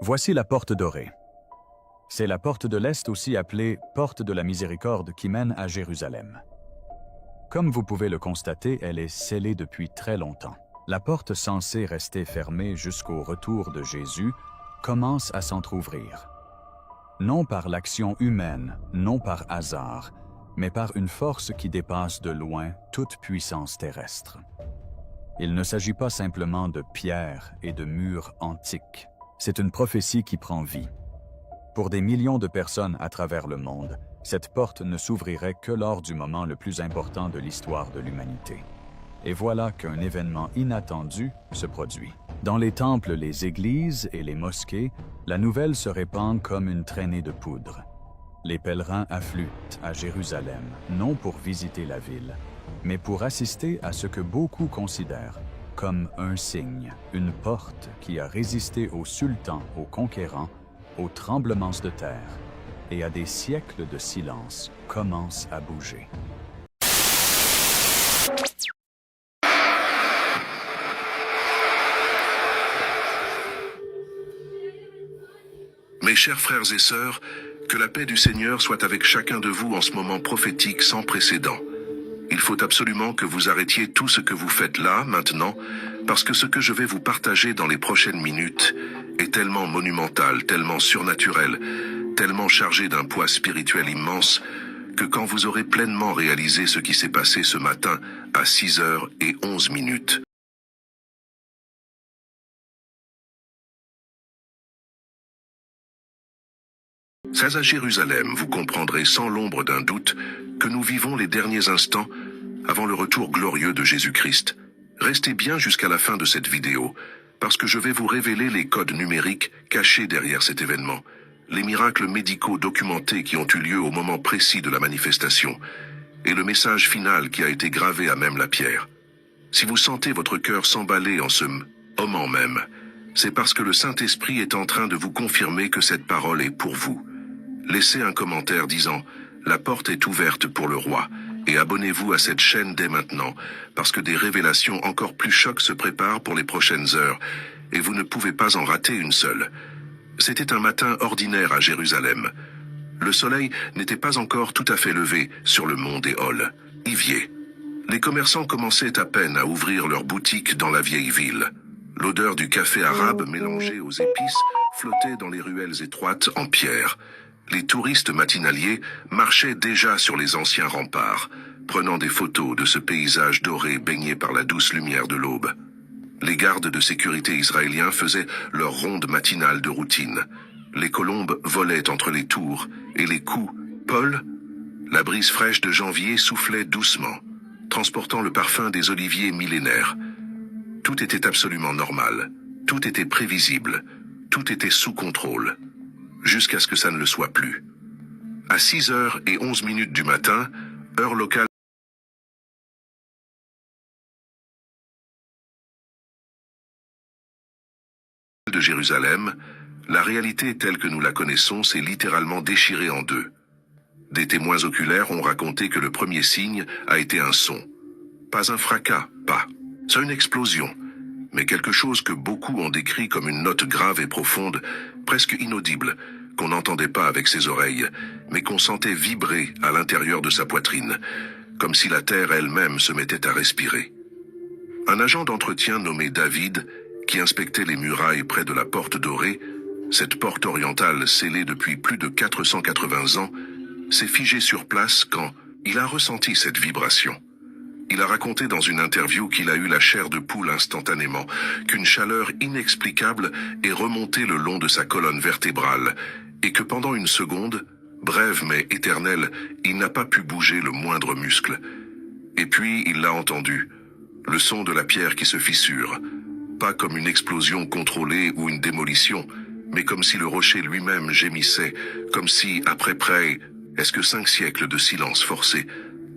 Voici la porte dorée. C'est la porte de l'Est, aussi appelée porte de la miséricorde, qui mène à Jérusalem. Comme vous pouvez le constater, elle est scellée depuis très longtemps. La porte censée rester fermée jusqu'au retour de Jésus commence à s'entr'ouvrir. Non par l'action humaine, non par hasard, mais par une force qui dépasse de loin toute puissance terrestre. Il ne s'agit pas simplement de pierres et de murs antiques. C'est une prophétie qui prend vie. Pour des millions de personnes à travers le monde, cette porte ne s'ouvrirait que lors du moment le plus important de l'histoire de l'humanité. Et voilà qu'un événement inattendu se produit. Dans les temples, les églises et les mosquées, la nouvelle se répand comme une traînée de poudre. Les pèlerins affluent à Jérusalem, non pour visiter la ville, mais pour assister à ce que beaucoup considèrent comme un signe, une porte qui a résisté aux sultans, aux conquérants, aux tremblements de terre, et à des siècles de silence commence à bouger. Mes chers frères et sœurs, que la paix du Seigneur soit avec chacun de vous en ce moment prophétique sans précédent. Il faut absolument que vous arrêtiez tout ce que vous faites là, maintenant, parce que ce que je vais vous partager dans les prochaines minutes est tellement monumental, tellement surnaturel, tellement chargé d'un poids spirituel immense, que quand vous aurez pleinement réalisé ce qui s'est passé ce matin à 6h11, à Jérusalem, vous comprendrez sans l'ombre d'un doute que nous vivons les derniers instants avant le retour glorieux de Jésus-Christ. Restez bien jusqu'à la fin de cette vidéo, parce que je vais vous révéler les codes numériques cachés derrière cet événement, les miracles médicaux documentés qui ont eu lieu au moment précis de la manifestation, et le message final qui a été gravé à même la pierre. Si vous sentez votre cœur s'emballer en ce moment même, c'est parce que le Saint-Esprit est en train de vous confirmer que cette parole est pour vous. Laissez un commentaire disant « La porte est ouverte pour le roi » et abonnez-vous à cette chaîne dès maintenant, parce que des révélations encore plus chocs se préparent pour les prochaines heures, et vous ne pouvez pas en rater une seule. C'était un matin ordinaire à Jérusalem. Le soleil n'était pas encore tout à fait levé sur le mont des Halles, Ivier. Les commerçants commençaient à peine à ouvrir leurs boutiques dans la vieille ville. L'odeur du café arabe mélangé aux épices flottait dans les ruelles étroites en pierre. Les touristes matinaliers marchaient déjà sur les anciens remparts, prenant des photos de ce paysage doré baigné par la douce lumière de l'aube. Les gardes de sécurité israéliens faisaient leur ronde matinale de routine. Les colombes volaient entre les tours, et les coups, Paul, la brise fraîche de janvier soufflait doucement, transportant le parfum des oliviers millénaires. Tout était absolument normal, tout était prévisible, tout était sous contrôle. Jusqu'à ce que ça ne le soit plus. À 6h11 du matin, heure locale de Jérusalem, la réalité telle que nous la connaissons s'est littéralement déchirée en deux. Des témoins oculaires ont raconté que le premier signe a été un son. Pas un fracas, pas. C'est une explosion, mais quelque chose que beaucoup ont décrit comme une note grave et profonde, presque inaudible, qu'on n'entendait pas avec ses oreilles, mais qu'on sentait vibrer à l'intérieur de sa poitrine, comme si la terre elle-même se mettait à respirer. Un agent d'entretien nommé David, qui inspectait les murailles près de la porte dorée, cette porte orientale scellée depuis plus de 480 ans, s'est figé sur place quand il a ressenti cette vibration. Il a raconté dans une interview qu'il a eu la chair de poule instantanément, qu'une chaleur inexplicable est remontée le long de sa colonne vertébrale, et que pendant une seconde, brève mais éternelle, il n'a pas pu bouger le moindre muscle. Et puis il l'a entendu, le son de la pierre qui se fissure, pas comme une explosion contrôlée ou une démolition, mais comme si le rocher lui-même gémissait, comme si, après près, est-ce que 5 siècles de silence forcé,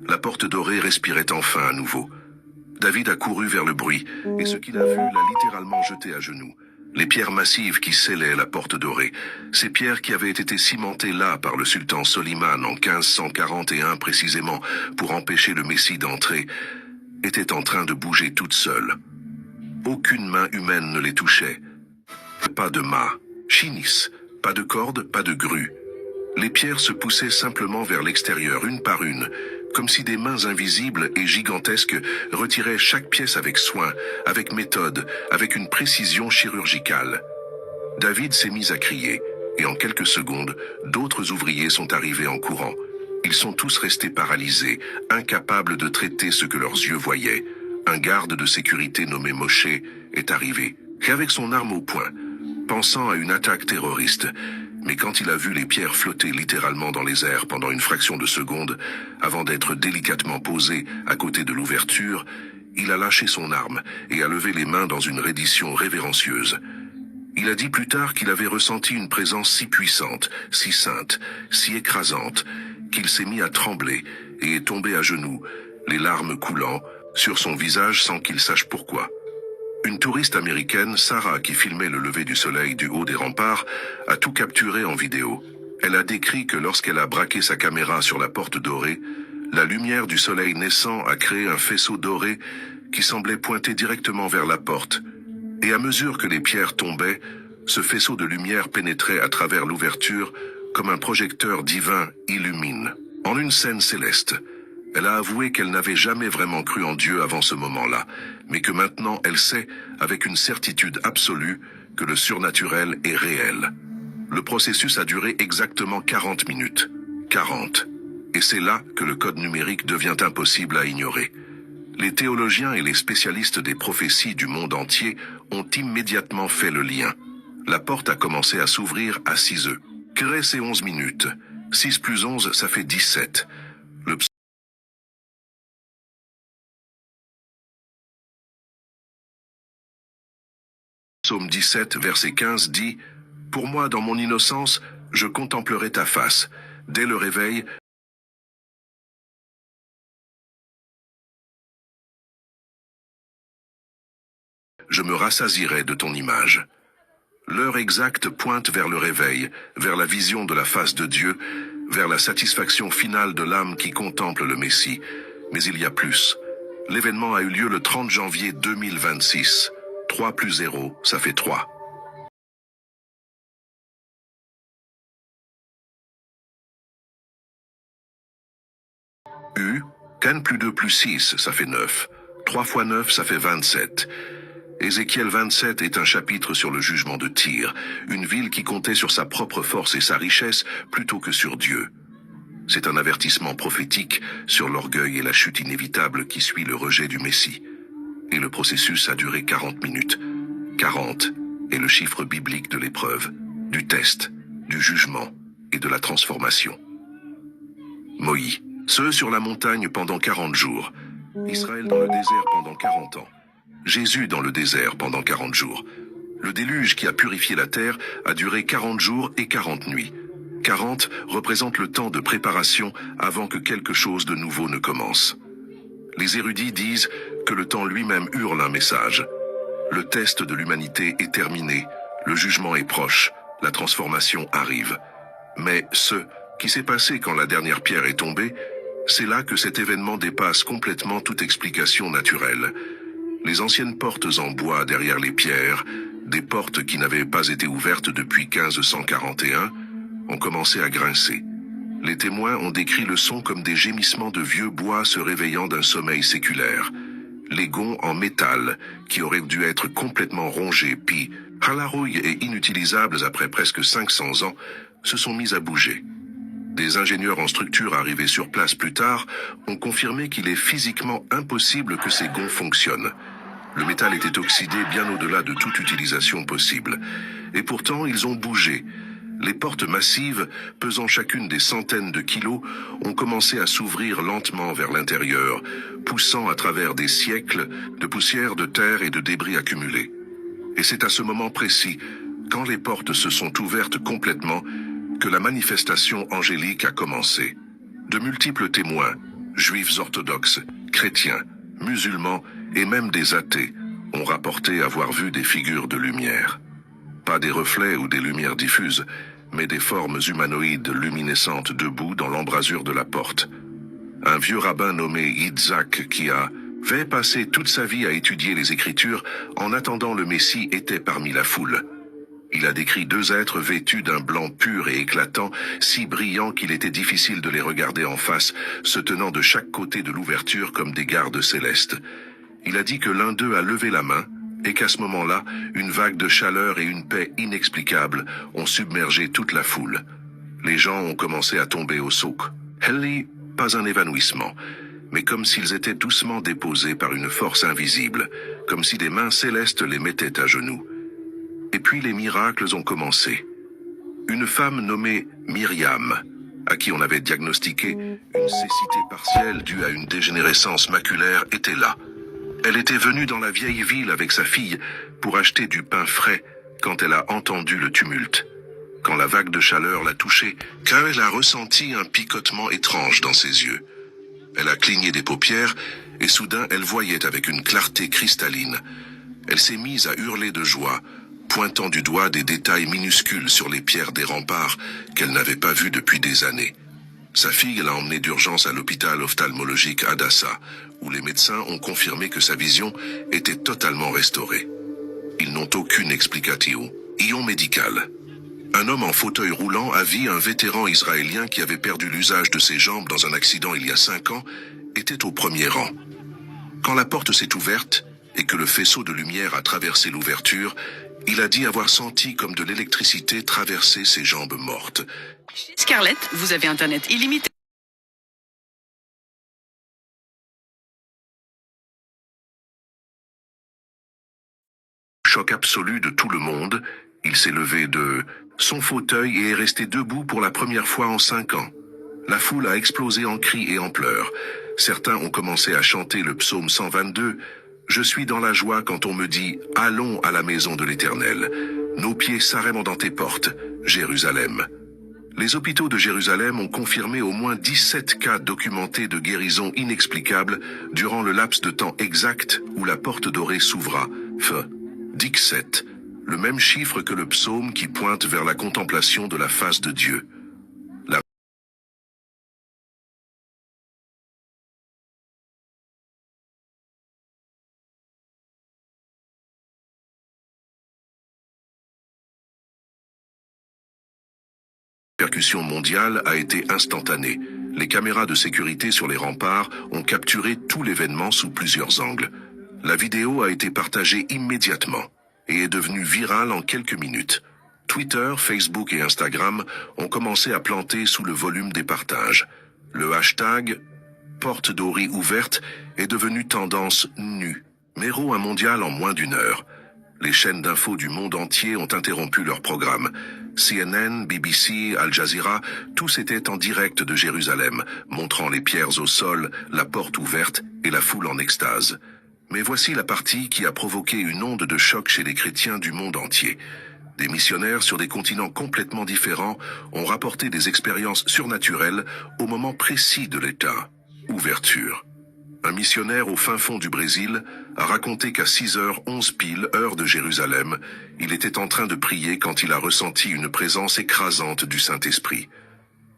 la porte dorée respirait enfin à nouveau. David a couru vers le bruit, et ce qu'il a vu l'a littéralement jeté à genoux. Les pierres massives qui scellaient la porte dorée, ces pierres qui avaient été cimentées là par le sultan Soliman en 1541 précisément pour empêcher le Messie d'entrer, étaient en train de bouger toutes seules. Aucune main humaine ne les touchait. Pas de mât, Chinis, pas de corde, pas de grue. Les pierres se poussaient simplement vers l'extérieur, une par une, comme si des mains invisibles et gigantesques retiraient chaque pièce avec soin, avec méthode, avec une précision chirurgicale. David s'est mis à crier, et en quelques secondes, d'autres ouvriers sont arrivés en courant. Ils sont tous restés paralysés, incapables de traiter ce que leurs yeux voyaient. Un garde de sécurité nommé Moshe est arrivé, et avec son arme au poing, pensant à une attaque terroriste. Mais quand il a vu les pierres flotter littéralement dans les airs pendant une fraction de seconde, avant d'être délicatement posées à côté de l'ouverture, il a lâché son arme et a levé les mains dans une reddition révérencieuse. Il a dit plus tard qu'il avait ressenti une présence si puissante, si sainte, si écrasante, qu'il s'est mis à trembler et est tombé à genoux, les larmes coulant, sur son visage sans qu'il sache pourquoi. Une touriste américaine, Sarah, qui filmait le lever du soleil du haut des remparts, a tout capturé en vidéo. Elle a décrit que lorsqu'elle a braqué sa caméra sur la porte dorée, la lumière du soleil naissant a créé un faisceau doré qui semblait pointer directement vers la porte. Et à mesure que les pierres tombaient, ce faisceau de lumière pénétrait à travers l'ouverture comme un projecteur divin illumine. En une scène céleste, elle a avoué qu'elle n'avait jamais vraiment cru en Dieu avant ce moment-là, mais que maintenant elle sait, avec une certitude absolue, que le surnaturel est réel. Le processus a duré exactement 40 minutes. 40. Et c'est là que le code numérique devient impossible à ignorer. Les théologiens et les spécialistes des prophéties du monde entier ont immédiatement fait le lien. La porte a commencé à s'ouvrir à 6 heures. Créer c'est 11 minutes. 6 plus 11, ça fait 17. Le Psaume 17, verset 15 dit « Pour moi, dans mon innocence, je contemplerai ta face. Dès le réveil, je me rassasierai de ton image. » L'heure exacte pointe vers le réveil, vers la vision de la face de Dieu, vers la satisfaction finale de l'âme qui contemple le Messie. Mais il y a plus. L'événement a eu lieu le 30 janvier 2026. 3 plus 0, ça fait 3. Can plus 2 plus 6, ça fait 9. 3 fois 9, ça fait 27. Ézéchiel 27 est un chapitre sur le jugement de Tyr, une ville qui comptait sur sa propre force et sa richesse plutôt que sur Dieu. C'est un avertissement prophétique sur l'orgueil et la chute inévitable qui suit le rejet du Messie. Et le processus a duré 40 minutes. 40 est le chiffre biblique de l'épreuve, du test, du jugement et de la transformation. Moïse, ceux sur la montagne pendant 40 jours. Israël dans le désert pendant 40 ans. Jésus dans le désert pendant 40 jours. Le déluge qui a purifié la terre a duré 40 jours et 40 nuits. 40 représente le temps de préparation avant que quelque chose de nouveau ne commence. Les érudits disent que le temps lui-même hurle un message. Le test de l'humanité est terminé, le jugement est proche, la transformation arrive. Mais ce qui s'est passé quand la dernière pierre est tombée, c'est là que cet événement dépasse complètement toute explication naturelle. Les anciennes portes en bois derrière les pierres, des portes qui n'avaient pas été ouvertes depuis 1541, ont commencé à grincer. Les témoins ont décrit le son comme des gémissements de vieux bois se réveillant d'un sommeil séculaire. Les gonds en métal, qui auraient dû être complètement rongés, puis halarouilles et inutilisables après presque 500 ans, se sont mis à bouger. Des ingénieurs en structure arrivés sur place plus tard ont confirmé qu'il est physiquement impossible que ces gonds fonctionnent. Le métal était oxydé bien au-delà de toute utilisation possible. Et pourtant, ils ont bougé. Les portes massives, pesant chacune des centaines de kilos, ont commencé à s'ouvrir lentement vers l'intérieur, poussant à travers des siècles de poussière, de terre et de débris accumulés. Et c'est à ce moment précis, quand les portes se sont ouvertes complètement, que la manifestation angélique a commencé. De multiples témoins, juifs orthodoxes, chrétiens, musulmans et même des athées, ont rapporté avoir vu des figures de lumière. Pas des reflets ou des lumières diffuses, mais des formes humanoïdes luminescentes debout dans l'embrasure de la porte. Un vieux rabbin nommé Yitzhak qui a fait passer toute sa vie à étudier les Écritures en attendant le Messie était parmi la foule. Il a décrit deux êtres vêtus d'un blanc pur et éclatant, si brillant qu'il était difficile de les regarder en face, se tenant de chaque côté de l'ouverture comme des gardes célestes. Il a dit que l'un d'eux a levé la main, et qu'à ce moment-là, une vague de chaleur et une paix inexplicables ont submergé toute la foule. Les gens ont commencé à tomber au souk. Helly, pas un évanouissement, mais comme s'ils étaient doucement déposés par une force invisible, comme si des mains célestes les mettaient à genoux. Et puis les miracles ont commencé. Une femme nommée Myriam, à qui on avait diagnostiqué une cécité partielle due à une dégénérescence maculaire, était là. Elle était venue dans la vieille ville avec sa fille pour acheter du pain frais quand elle a entendu le tumulte. Quand la vague de chaleur l'a touchée, car elle a ressenti un picotement étrange dans ses yeux. Elle a cligné des paupières et soudain elle voyait avec une clarté cristalline. Elle s'est mise à hurler de joie, pointant du doigt des détails minuscules sur les pierres des remparts qu'elle n'avait pas vus depuis des années. Sa fille l'a emmenée d'urgence à l'hôpital ophtalmologique Hadassah, où les médecins ont confirmé que sa vision était totalement restaurée. Ils n'ont aucune explication. Ion médical. Un homme en fauteuil roulant a vu un vétéran israélien qui avait perdu l'usage de ses jambes dans un accident il y a 5 ans, était au premier rang. Quand la porte s'est ouverte et que le faisceau de lumière a traversé l'ouverture, il a dit avoir senti comme de l'électricité traverser ses jambes mortes. Chez Scarlett, vous avez Internet illimité. Choc absolu de tout le monde, il s'est levé de son fauteuil et est resté debout pour la première fois en 5 ans. La foule a explosé en cris et en pleurs. Certains ont commencé à chanter le psaume 122. « Je suis dans la joie quand on me dit « Allons à la maison de l'Éternel ». Nos pieds s'arrêtent dans tes portes, Jérusalem. Les hôpitaux de Jérusalem ont confirmé au moins 17 cas documentés de guérison inexplicable durant le laps de temps exact où la porte dorée s'ouvra. Dic 7, le même chiffre que le psaume qui pointe vers la contemplation de la face de Dieu. La répercussion mondiale a été instantanée. Les caméras de sécurité sur les remparts ont capturé tout l'événement sous plusieurs angles. La vidéo a été partagée immédiatement et est devenue virale en quelques minutes. Twitter, Facebook et Instagram ont commencé à planter sous le volume des partages. Le hashtag « Porte dorée ouverte » est devenu tendance numéro 1 mondial en moins d'1 heure. Les chaînes d'infos du monde entier ont interrompu leur programme. CNN, BBC, Al Jazeera, tous étaient en direct de Jérusalem, montrant les pierres au sol, la porte ouverte et la foule en extase. Mais voici la partie qui a provoqué une onde de choc chez les chrétiens du monde entier. Des missionnaires sur des continents complètement différents ont rapporté des expériences surnaturelles au moment précis de l'état. Ouverture. Un missionnaire au fin fond du Brésil a raconté qu'à 6h11 pile, heure de Jérusalem, il était en train de prier quand il a ressenti une présence écrasante du Saint-Esprit.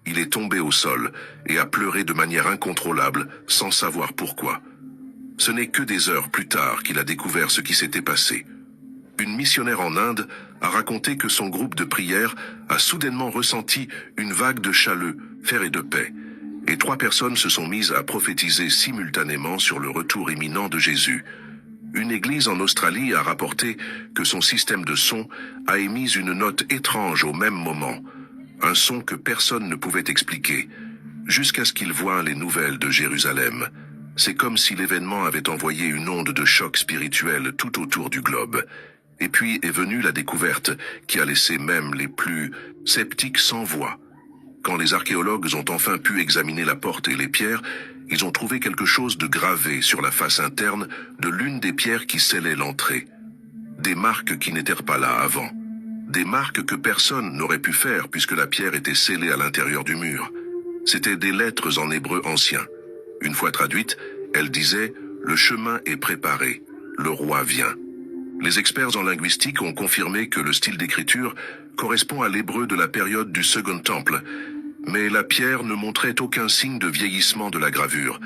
Il est tombé au sol et a pleuré de manière incontrôlable, sans savoir pourquoi. Ce n'est que des heures plus tard qu'il a découvert ce qui s'était passé. Une missionnaire en Inde a raconté que son groupe de prière a soudainement ressenti une vague de chaleur, fer et de paix, et 3 personnes se sont mises à prophétiser simultanément sur le retour imminent de Jésus. Une église en Australie a rapporté que son système de son a émis une note étrange au même moment, un son que personne ne pouvait expliquer, jusqu'à ce qu'ils voient les nouvelles de Jérusalem. C'est comme si l'événement avait envoyé une onde de choc spirituel tout autour du globe. Et puis est venue la découverte qui a laissé même les plus sceptiques sans voix. Quand les archéologues ont enfin pu examiner la porte et les pierres, ils ont trouvé quelque chose de gravé sur la face interne de l'une des pierres qui scellait l'entrée. Des marques qui n'étaient pas là avant. Des marques que personne n'aurait pu faire puisque la pierre était scellée à l'intérieur du mur. C'étaient des lettres en hébreu ancien. Une fois traduites, elles disaient « Le chemin est préparé, le roi vient ». Les experts en linguistique ont confirmé que le style d'écriture correspond à l'hébreu de la période du Second Temple, mais la pierre ne montrait aucun signe de vieillissement de la gravure.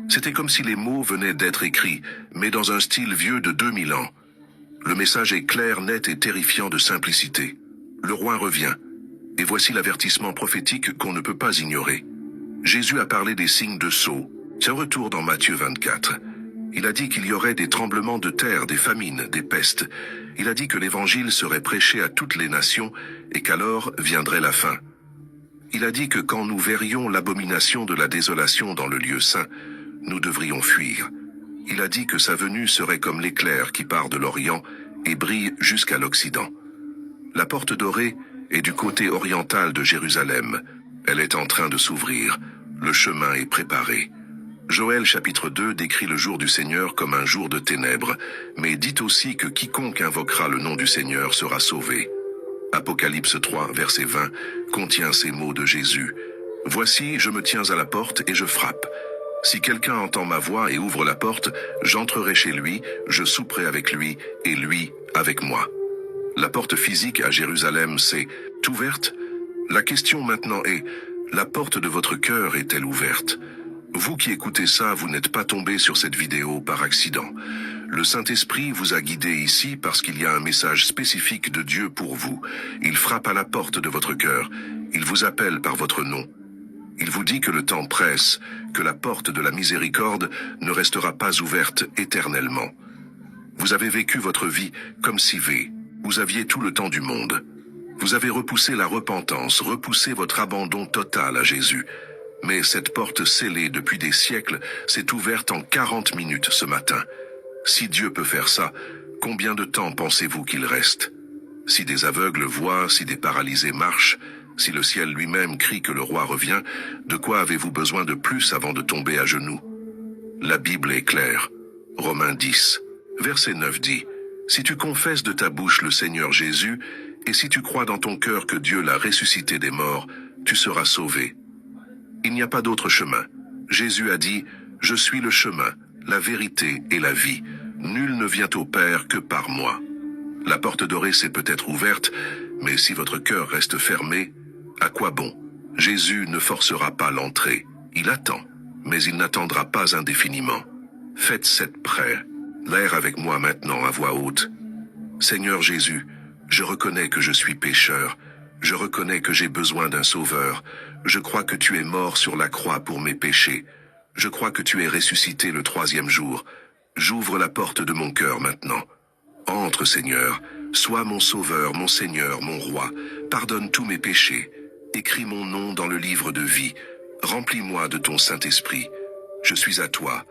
C'était comme si les mots venaient d'être écrits, mais dans un style vieux de 2000 ans. Le message est clair, net et terrifiant de simplicité. Le roi revient. Et voici l'avertissement prophétique qu'on ne peut pas ignorer. Jésus a parlé des signes de sceau. C'est un retour dans Matthieu 24. Il a dit qu'il y aurait des tremblements de terre, des famines, des pestes. Il a dit que l'évangile serait prêché à toutes les nations et qu'alors viendrait la fin. Il a dit que quand nous verrions l'abomination de la désolation dans le lieu saint, nous devrions fuir. Il a dit que sa venue serait comme l'éclair qui part de l'Orient et brille jusqu'à l'Occident. La porte dorée est du côté oriental de Jérusalem. Elle est en train de s'ouvrir. Le chemin est préparé. Joël chapitre 2 décrit le jour du Seigneur comme un jour de ténèbres, mais dit aussi que quiconque invoquera le nom du Seigneur sera sauvé. Apocalypse 3, verset 20, contient ces mots de Jésus. « Voici, je me tiens à la porte et je frappe. Si quelqu'un entend ma voix et ouvre la porte, j'entrerai chez lui, je souperai avec lui et lui avec moi. » La porte physique à Jérusalem s'est ouverte. La question maintenant est, la porte de votre cœur est-elle ouverte? Vous qui écoutez ça, vous n'êtes pas tombé sur cette vidéo par accident. Le Saint-Esprit vous a guidé ici parce qu'il y a un message spécifique de Dieu pour vous. Il frappe à la porte de votre cœur. Il vous appelle par votre nom. Il vous dit que le temps presse, que la porte de la miséricorde ne restera pas ouverte éternellement. Vous avez vécu votre vie comme Sivé. Vous aviez tout le temps du monde. Vous avez repoussé la repentance, repoussé votre abandon total à Jésus. Mais cette porte scellée depuis des siècles s'est ouverte en 40 minutes ce matin. Si Dieu peut faire ça, combien de temps pensez-vous qu'il reste? Si des aveugles voient, si des paralysés marchent, si le ciel lui-même crie que le roi revient, de quoi avez-vous besoin de plus avant de tomber à genoux? La Bible est claire. Romains 10, verset 9 dit, « Si tu confesses de ta bouche le Seigneur Jésus, et si tu crois dans ton cœur que Dieu l'a ressuscité des morts, tu seras sauvé. » Il n'y a pas d'autre chemin. Jésus a dit, « Je suis le chemin, la vérité et la vie. Nul ne vient au Père que par moi. » La porte dorée s'est peut-être ouverte, mais si votre cœur reste fermé, à quoi bon? Jésus ne forcera pas l'entrée. Il attend, mais il n'attendra pas indéfiniment. Faites cette prière. L'air avec moi maintenant à voix haute. Seigneur Jésus, je reconnais que je suis pécheur. Je reconnais que j'ai besoin d'un sauveur. Je crois que tu es mort sur la croix pour mes péchés. Je crois que tu es ressuscité le 3e jour. J'ouvre la porte de mon cœur maintenant. Entre, Seigneur. Sois mon sauveur, mon Seigneur, mon roi. Pardonne tous mes péchés. Écris mon nom dans le livre de vie. Remplis-moi de ton Saint-Esprit. Je suis à toi.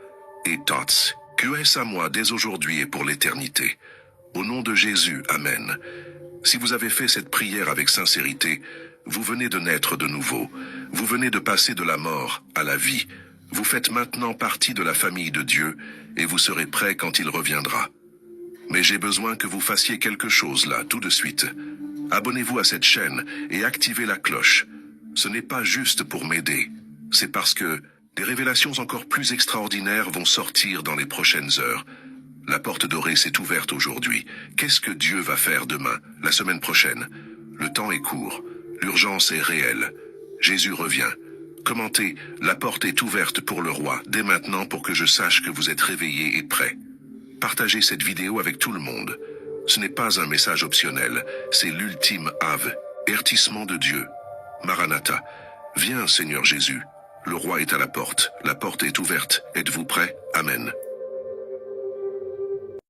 Et tots, que est-ce à moi dès aujourd'hui et pour l'éternité. Au nom de Jésus, Amen. Si vous avez fait cette prière avec sincérité, vous venez de naître de nouveau. Vous venez de passer de la mort à la vie. Vous faites maintenant partie de la famille de Dieu et vous serez prêts quand il reviendra. Mais j'ai besoin que vous fassiez quelque chose là, tout de suite. Abonnez-vous à cette chaîne et activez la cloche. Ce n'est pas juste pour m'aider. C'est parce que des révélations encore plus extraordinaires vont sortir dans les prochaines heures. La porte dorée s'est ouverte aujourd'hui. Qu'est-ce que Dieu va faire demain, la semaine prochaine? Le temps est court. L'urgence est réelle. Jésus revient. Commentez, la porte est ouverte pour le roi, dès maintenant pour que je sache que vous êtes réveillés et prêts. Partagez cette vidéo avec tout le monde. Ce n'est pas un message optionnel, c'est l'ultime avertissement de Dieu. Maranatha. Viens, Seigneur Jésus. Le roi est à la porte est ouverte. Êtes-vous prêts? Amen.